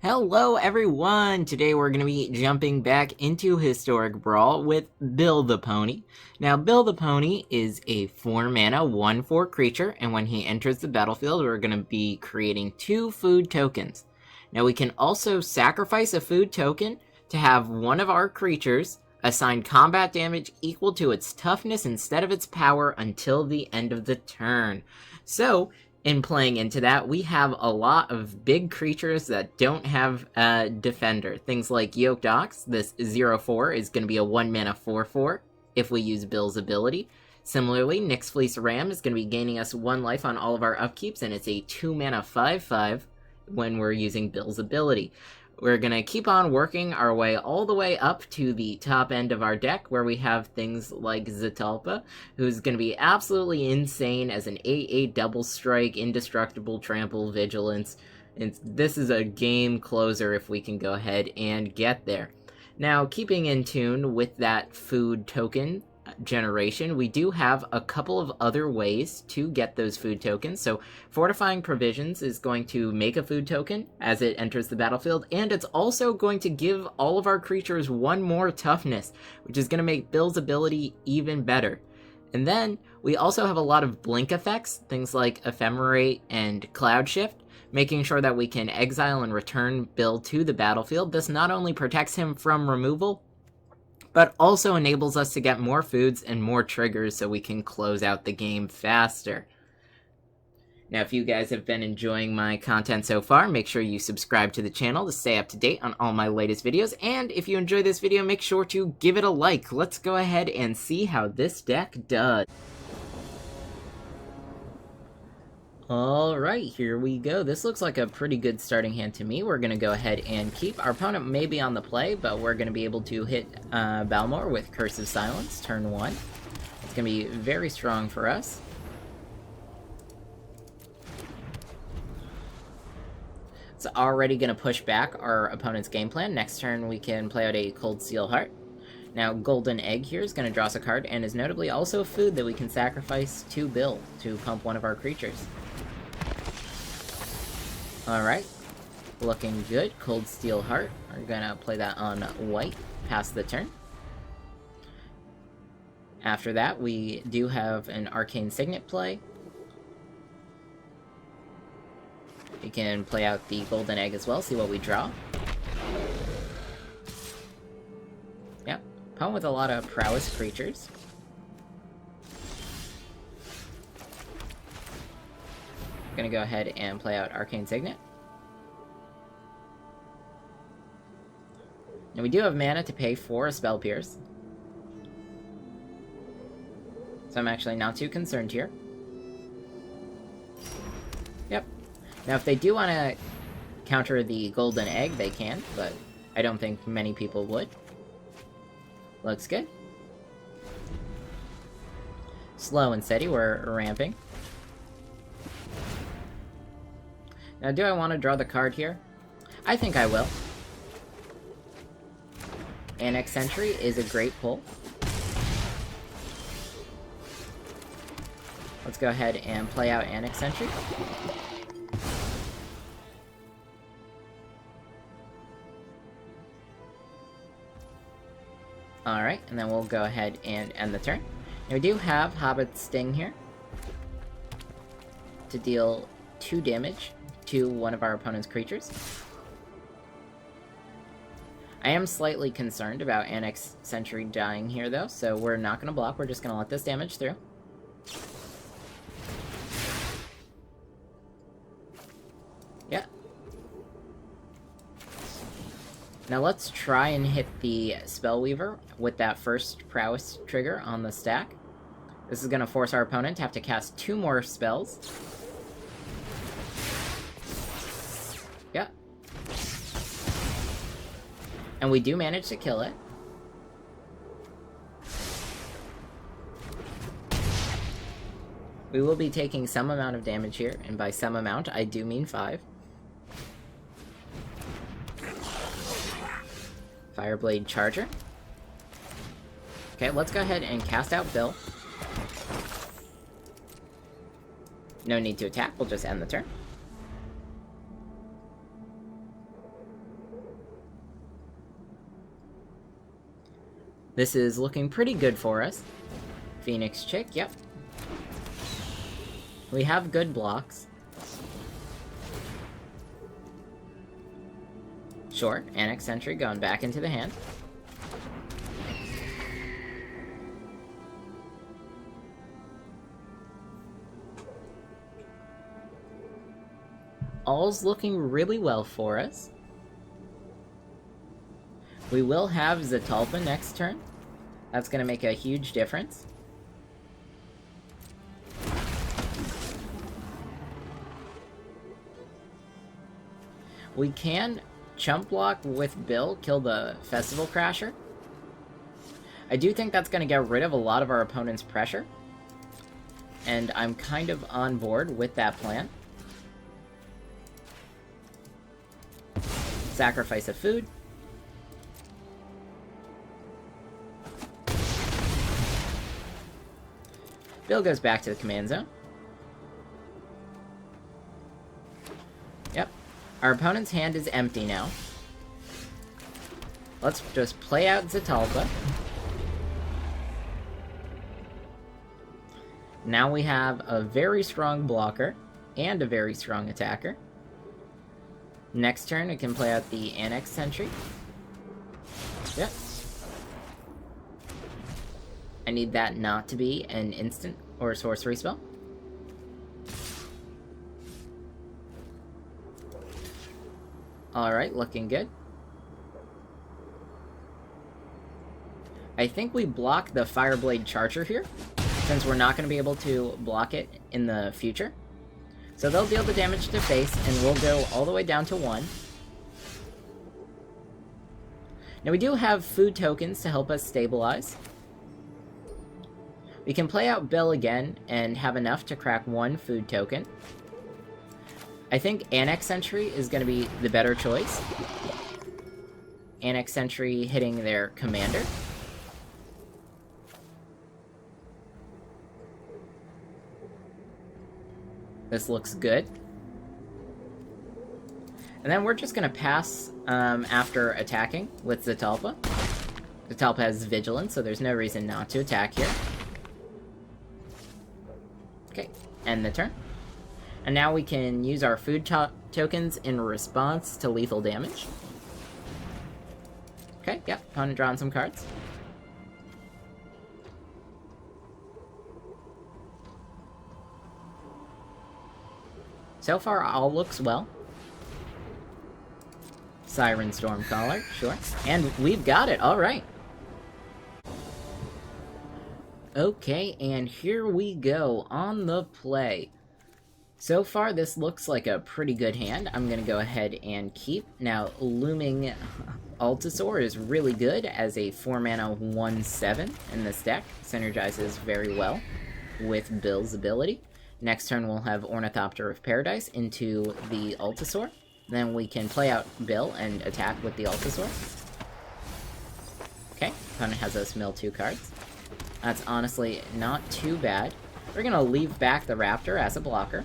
Hello everyone! Today we're going to be jumping back into Historic Brawl with Bill the Pony. Now Bill the Pony is a 4-mana 1/4 creature, and when he enters the battlefield we're going to be creating 2 food tokens. Now we can also sacrifice a food token to have one of our creatures assign combat damage equal to its toughness instead of its power until the end of the turn. So, in playing into that, we have a lot of big creatures that don't have a defender. Things like Yoked Ox, this 0/4 is going to be a 1-mana 4/4 if we use Bill's ability. Similarly, Nyx Fleece Ram is going to be gaining us 1 life on all of our upkeeps, and it's a 2-mana 5/5 when we're using Bill's ability. We're going to keep on working our way all the way up to the top end of our deck, where we have things like Zatalpa, who's going to be absolutely insane as an 8/8 double strike, indestructible, trample, vigilance. This is a game closer if we can go ahead and get there. Now, keeping in tune with that food token generation, we do have a couple of other ways to get those food tokens. So Fortifying Provisions is going to make a food token as it enters the battlefield, and it's also going to give all of our creatures 1 more toughness, which is going to make Bill's ability even better. And then we also have a lot of blink effects, things like Ephemerate and Cloud Shift, making sure that we can exile and return Bill to the battlefield. This not only protects him from removal, but also enables us to get more foods and more triggers so we can close out the game faster. Now, if you guys have been enjoying my content so far, make sure you subscribe to the channel to stay up to date on all my latest videos, and if you enjoy this video, make sure to give it a like. Let's go ahead and see how this deck does. Alright, here we go. This looks like a pretty good starting hand to me. We're going to go ahead and keep. Our opponent may be on the play, but we're going to be able to hit Balmor with Curse of Silence, turn 1. It's going to be very strong for us. It's already going to push back our opponent's game plan. Next turn we can play out a Cold Steel Heart. Now, Golden Egg here is going to draw us a card, and is notably also a food that we can sacrifice to Bill to pump one of our creatures. Alright, looking good. Cold Steel Heart. We're gonna play that on white, pass the turn. After that, we do have an Arcane Signet play. We can play out the Golden Egg as well, see what we draw. Yep, opponent with a lot of prowess creatures. Gonna go ahead and play out Arcane Signet. And we do have mana to pay for a Spell Pierce, so I'm actually not too concerned here. Yep. Now if they do want to counter the Golden Egg, they can, but I don't think many people would. Looks good. Slow and steady, we're ramping. Now, do I want to draw the card here? I think I will. Annex Sentry is a great pull. Let's go ahead and play out Annex Sentry. Alright, and then we'll go ahead and end the turn. Now, we do have Hobbit Sting here to deal 2 damage to one of our opponent's creatures. I am slightly concerned about Annex Sentry dying here, though, so we're not going to block. We're just going to let this damage through. Yeah. Now let's try and hit the Spellweaver with that first prowess trigger on the stack. This is going to force our opponent to have to cast 2 more spells. Yeah. And we do manage to kill it. We will be taking some amount of damage here, and by some amount, I do mean 5. Fireblade Charger. Okay, let's go ahead and cast out Bill. No need to attack, we'll just end the turn. This is looking pretty good for us. Phoenix Chick, yep. We have good blocks. Sure, Annex Sentry going back into the hand. All's looking really well for us. We will have Zetalpa next turn. That's going to make a huge difference. We can chump block with Bill, kill the Festival Crasher. I do think that's going to get rid of a lot of our opponent's pressure. And I'm kind of on board with that plan. Sacrifice of food. Bill goes back to the command zone. Yep. Our opponent's hand is empty now. Let's just play out Zetalpa. Now we have a very strong blocker and a very strong attacker. Next turn, it can play out the Annex Sentry. Yep. I need that not to be an instant or a sorcery spell. Alright, looking good. I think we block the Fireblade Charger here, since we're not going to be able to block it in the future. So they'll deal the damage to face, and we'll go all the way down to 1. Now we do have food tokens to help us stabilize. We can play out Bill again, and have enough to crack 1 food token. I think Annex Sentry is going to be the better choice. Annex Sentry hitting their commander. This looks good. And then we're just going to pass after attacking with Zetalpa. Zetalpa has Vigilance, so there's no reason not to attack here. Okay, end the turn. And now we can use our food tokens in response to lethal damage. Okay, yep, opponent drawing some cards. So far, all looks well. Siren Stormcaller, sure. And we've got it, alright. Okay, and here we go, on the play. So far, this looks like a pretty good hand. I'm going to go ahead and keep. Now, Looming Altasaur is really good as a 4-mana 1/7 in this deck. Synergizes very well with Bill's ability. Next turn, we'll have Ornithopter of Paradise into the Altasaur. Then we can play out Bill and attack with the Altasaur. Okay, opponent has us mill 2 cards. That's honestly not too bad. We're going to leave back the Raptor as a blocker.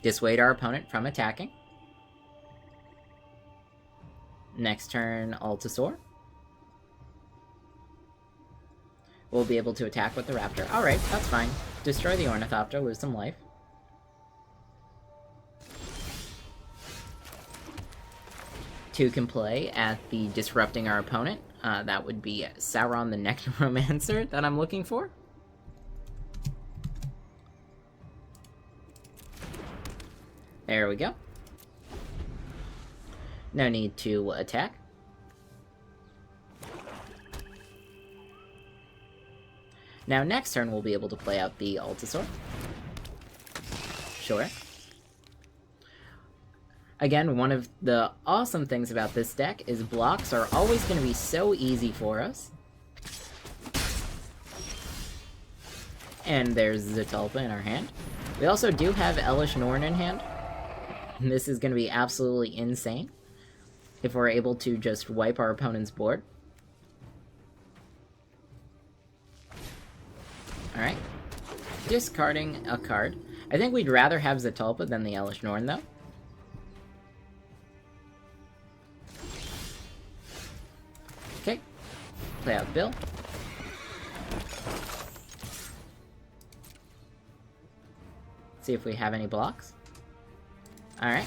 Dissuade our opponent from attacking. Next turn, Altasaur. We'll be able to attack with the Raptor. Alright, that's fine. Destroy the Ornithopter, lose some life. Two can play at the disrupting our opponent. That would be Sauron the Necromancer that I'm looking for. There we go. No need to attack. Now next turn we'll be able to play out the Altasaur. Sure. Again, one of the awesome things about this deck is blocks are always going to be so easy for us. And there's Zetalpa in our hand. We also do have Elish Norn in hand. And this is going to be absolutely insane if we're able to just wipe our opponent's board. Alright. Discarding a card. I think we'd rather have Zetalpa than the Elish Norn, though. Play out Bill. See if we have any blocks. Alright.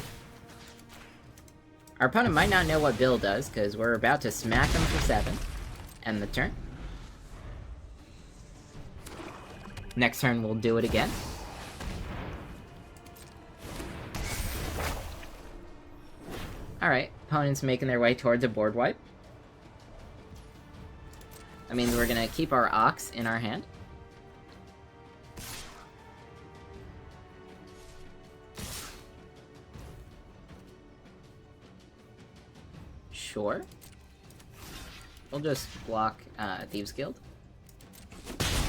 Our opponent might not know what Bill does, because we're about to smack him for 7. End the turn. Next turn we'll do it again. Alright, opponent's making their way towards a board wipe. That means we're gonna keep our Ox in our hand. Sure. We'll just block Thieves Guild.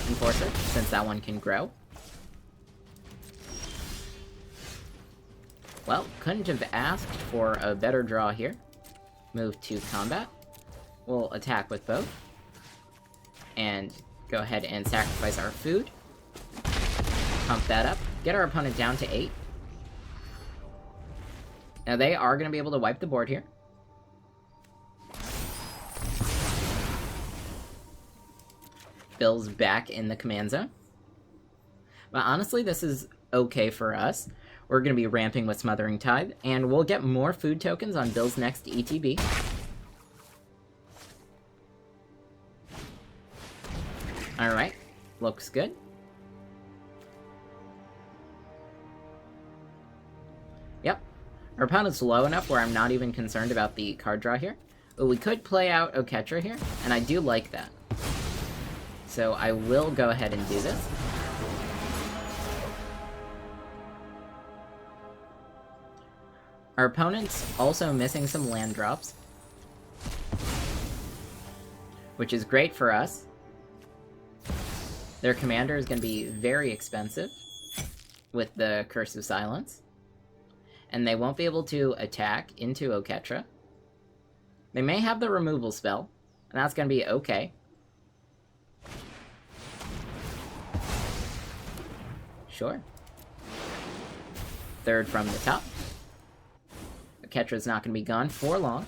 Enforcer, since that one can grow. Well, couldn't have asked for a better draw here. Move to combat. We'll attack with both. And go ahead and sacrifice our food. Pump that up. Get our opponent down to 8. Now they are going to be able to wipe the board here. Bill's back in the command zone. But honestly, this is okay for us. We're going to be ramping with Smothering Tithe, and we'll get more food tokens on Bill's next ETB. Alright, looks good. Yep, our opponent's low enough where I'm not even concerned about the card draw here. But we could play out Oketra here, and I do like that. So I will go ahead and do this. Our opponent's also missing some land drops, which is great for us. Their commander is going to be very expensive with the Curse of Silence, and they won't be able to attack into Oketra. They may have the removal spell, and that's going to be okay. Sure. Third from the top. Oketra's not going to be gone for long.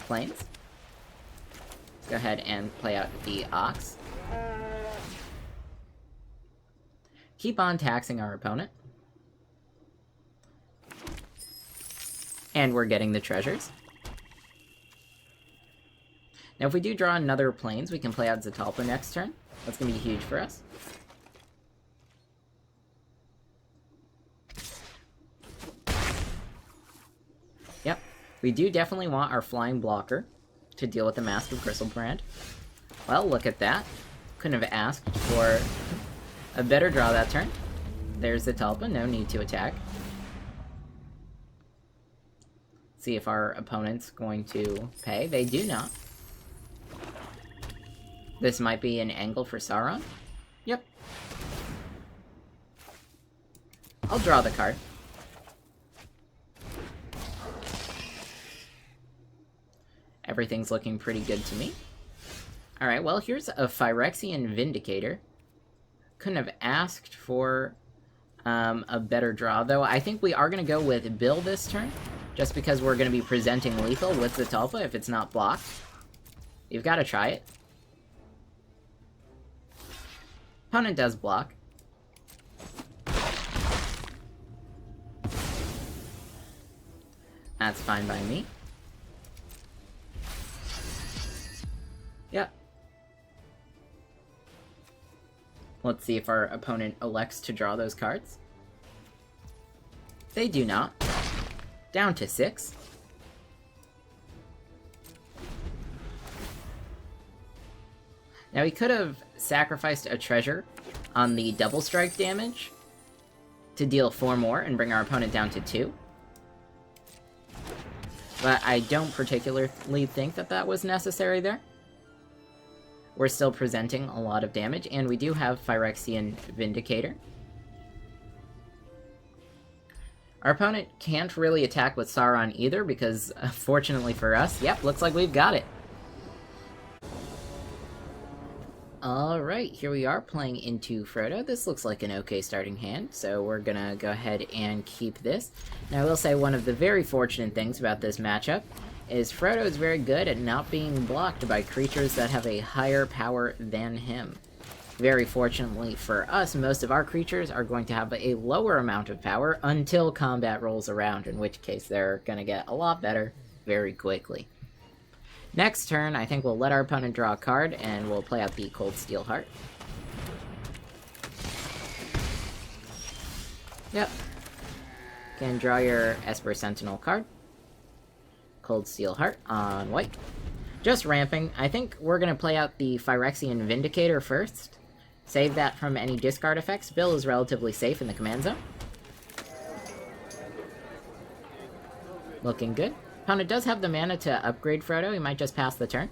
Plains. Let's go ahead and play out the Ox. Keep on taxing our opponent. And we're getting the treasures. Now if we do draw another Plains, we can play out Zetalpa next turn. That's going to be huge for us. Yep, we do definitely want our flying blocker to deal with the Mask of Gristlebrand. Well, look at that. Couldn't have asked for a better draw that turn. There's Zetalpa, no need to attack. See if our opponent's going to pay. They do not. This might be an angle for Sauron. Yep. I'll draw the card. Everything's looking pretty good to me. Alright, well, here's a Phyrexian Vindicator. Couldn't have asked for a better draw, though. I think we are going to go with Bill this turn, just because we're going to be presenting lethal with Zetalpa if it's not blocked. You've got to try it. Opponent does block. That's fine by me. Yep. Let's see if our opponent elects to draw those cards. They do not. Down to 6. Now we could have sacrificed a treasure on the double strike damage to deal 4 more and bring our opponent down to 2. But I don't particularly think that that was necessary there. We're still presenting a lot of damage, and we do have Phyrexian Vindicator. Our opponent can't really attack with Sauron either, because, fortunately for us, yep, looks like we've got it. Alright, here we are playing into Frodo. This looks like an okay starting hand, so we're gonna go ahead and keep this. Now I will say one of the very fortunate things about this matchup is Frodo is very good at not being blocked by creatures that have a higher power than him. Very fortunately for us, most of our creatures are going to have a lower amount of power until combat rolls around, in which case they're going to get a lot better very quickly. Next turn, I think we'll let our opponent draw a card, and we'll play out the Cold Steel Heart. Yep. Can draw your Esper Sentinel card. Cold Steel Heart on white. Just ramping. I think we're going to play out the Phyrexian Vindicator first. Save that from any discard effects. Bill is relatively safe in the command zone. Looking good. Opponent does have the mana to upgrade Frodo. He might just pass the turn.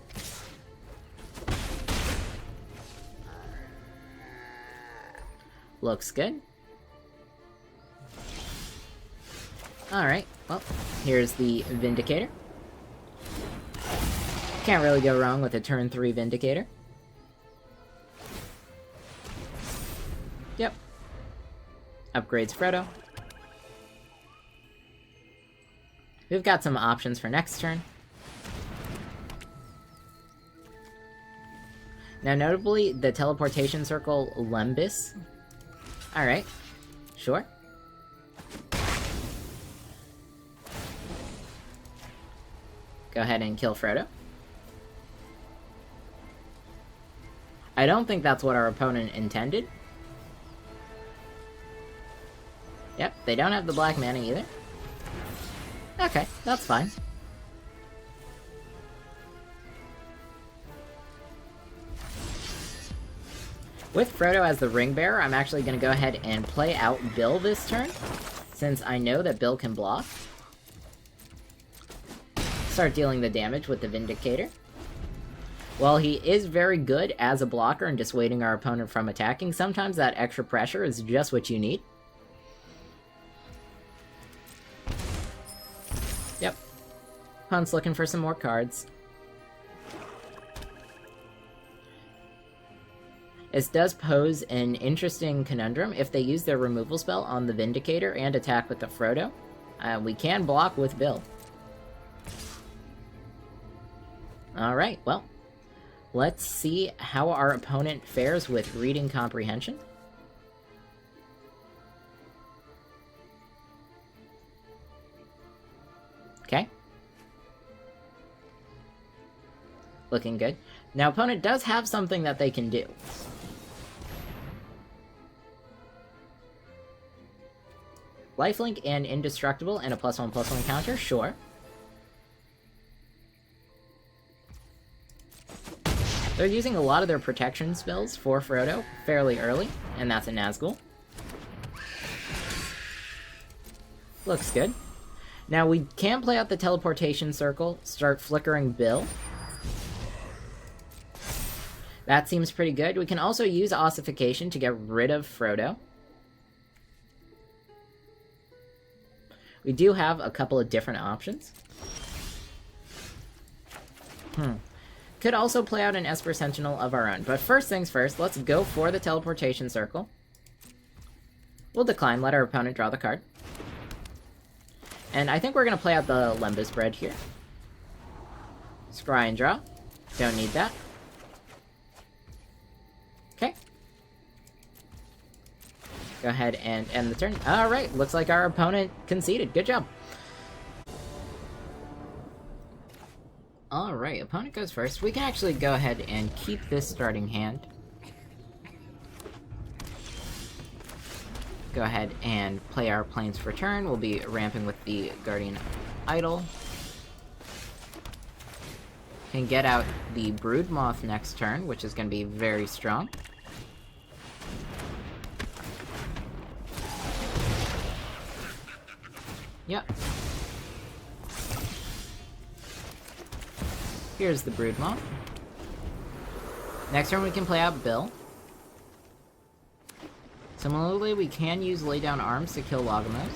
Looks good. Alright, well, here's the Vindicator. Can't really go wrong with a turn 3 Vindicator. Yep. Upgrades Frodo. We've got some options for next turn. Now, notably, the Teleportation Circle Lembas. Alright, sure. Go ahead and kill Frodo. I don't think that's what our opponent intended. Yep, they don't have the black mana either. Okay, that's fine. With Frodo as the ring bearer, I'm actually going to go ahead and play out Bill this turn, since I know that Bill can block. Start dealing the damage with the Vindicator. While he is very good as a blocker and dissuading our opponent from attacking, sometimes that extra pressure is just what you need. Yep. Opponent's looking for some more cards. This does pose an interesting conundrum. If they use their removal spell on the Vindicator and attack with the Frodo, we can block with Bill. Alright, well, let's see how our opponent fares with Reading Comprehension. Okay. Looking good. Now, opponent does have something that they can do. Lifelink and Indestructible and a +1/+1 counter, sure. They're using a lot of their protection spells for Frodo fairly early, and that's a Nazgul. Looks good. Now we can play out the Teleportation Circle, start flickering Bill. That seems pretty good. We can also use Ossification to get rid of Frodo. We do have a couple of different options. Could also play out an Esper Sentinel of our own. But first things first, let's go for the Teleportation Circle. We'll decline, let our opponent draw the card. And I think we're going to play out the Lembas Bread here. Scry and draw. Don't need that. Okay. Go ahead and end the turn. Alright, looks like our opponent conceded. Good job. Alright, opponent goes first. We can actually go ahead and keep this starting hand. Go ahead and play our Plains for turn. We'll be ramping with the Guardian Idol. Can get out the Broodmoth next turn, which is going to be very strong. Yep. Here's the Broodmoth. Next turn we can play out Bill. Similarly, we can use Lay Down Arms to kill Logomos.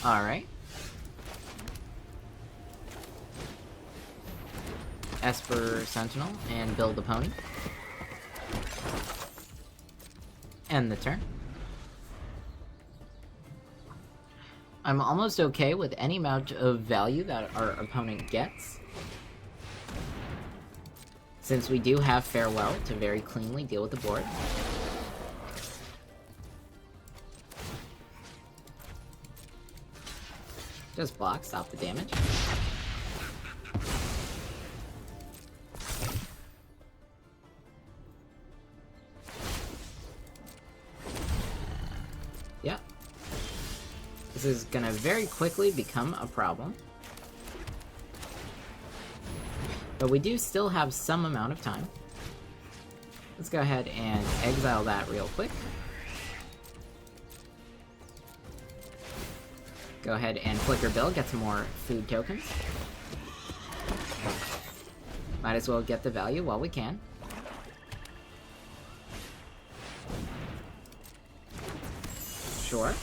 Alright. Esper Sentinel and Bill the Pony. End the turn. I'm almost okay with any amount of value that our opponent gets, since we do have Farewell to very cleanly deal with the board. Just block, stop the damage. Yep. This is gonna very quickly become a problem. But we do still have some amount of time. Let's go ahead and exile that real quick. Go ahead and Flicker Bill, get some more food tokens. Might as well get the value while we can. Sure.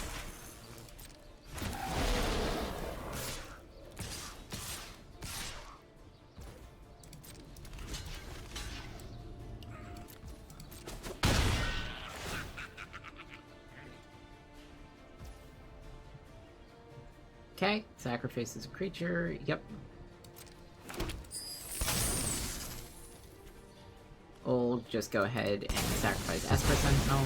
Okay, sacrifices a creature, yep. We'll just go ahead and sacrifice Esper Sentinel.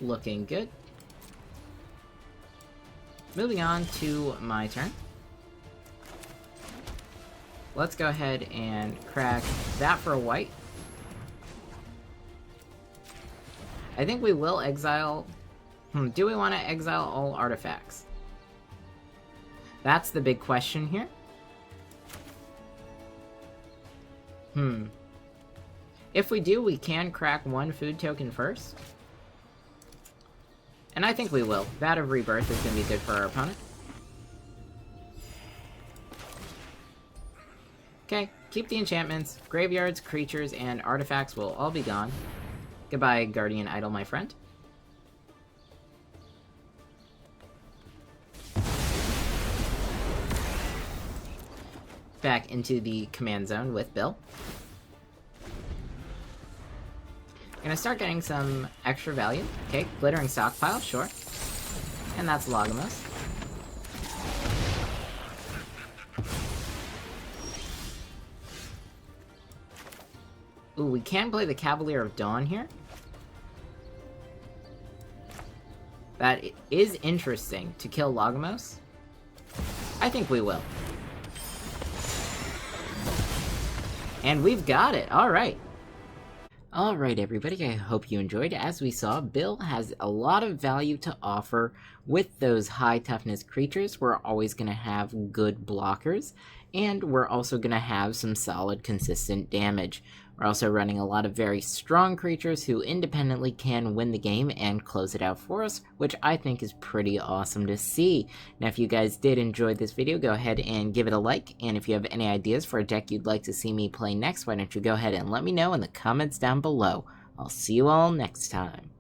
Looking good. Moving on to my turn. Let's go ahead and crack that for a white. I think we will exile... do we want to exile all artifacts? That's the big question here. If we do, we can crack one food token first. And I think we will. Vat of Rebirth is going to be good for our opponent. Okay, keep the enchantments. Graveyards, creatures, and artifacts will all be gone. Goodbye, Guardian Idol, my friend. Back into the command zone with Bill. Gonna start getting some extra value. Okay, Glittering Stockpile, sure. And that's Logamos. Ooh, we can play the Cavalier of Dawn here. That is interesting, to kill Logamos. I think we will. And we've got it, alright. Alright everybody, I hope you enjoyed. As we saw, Bill has a lot of value to offer with those high toughness creatures. We're always going to have good blockers, and we're also going to have some solid, consistent damage. We're also running a lot of very strong creatures who independently can win the game and close it out for us, which I think is pretty awesome to see. Now, if you guys did enjoy this video, go ahead and give it a like, and if you have any ideas for a deck you'd like to see me play next, why don't you go ahead and let me know in the comments down below. I'll see you all next time.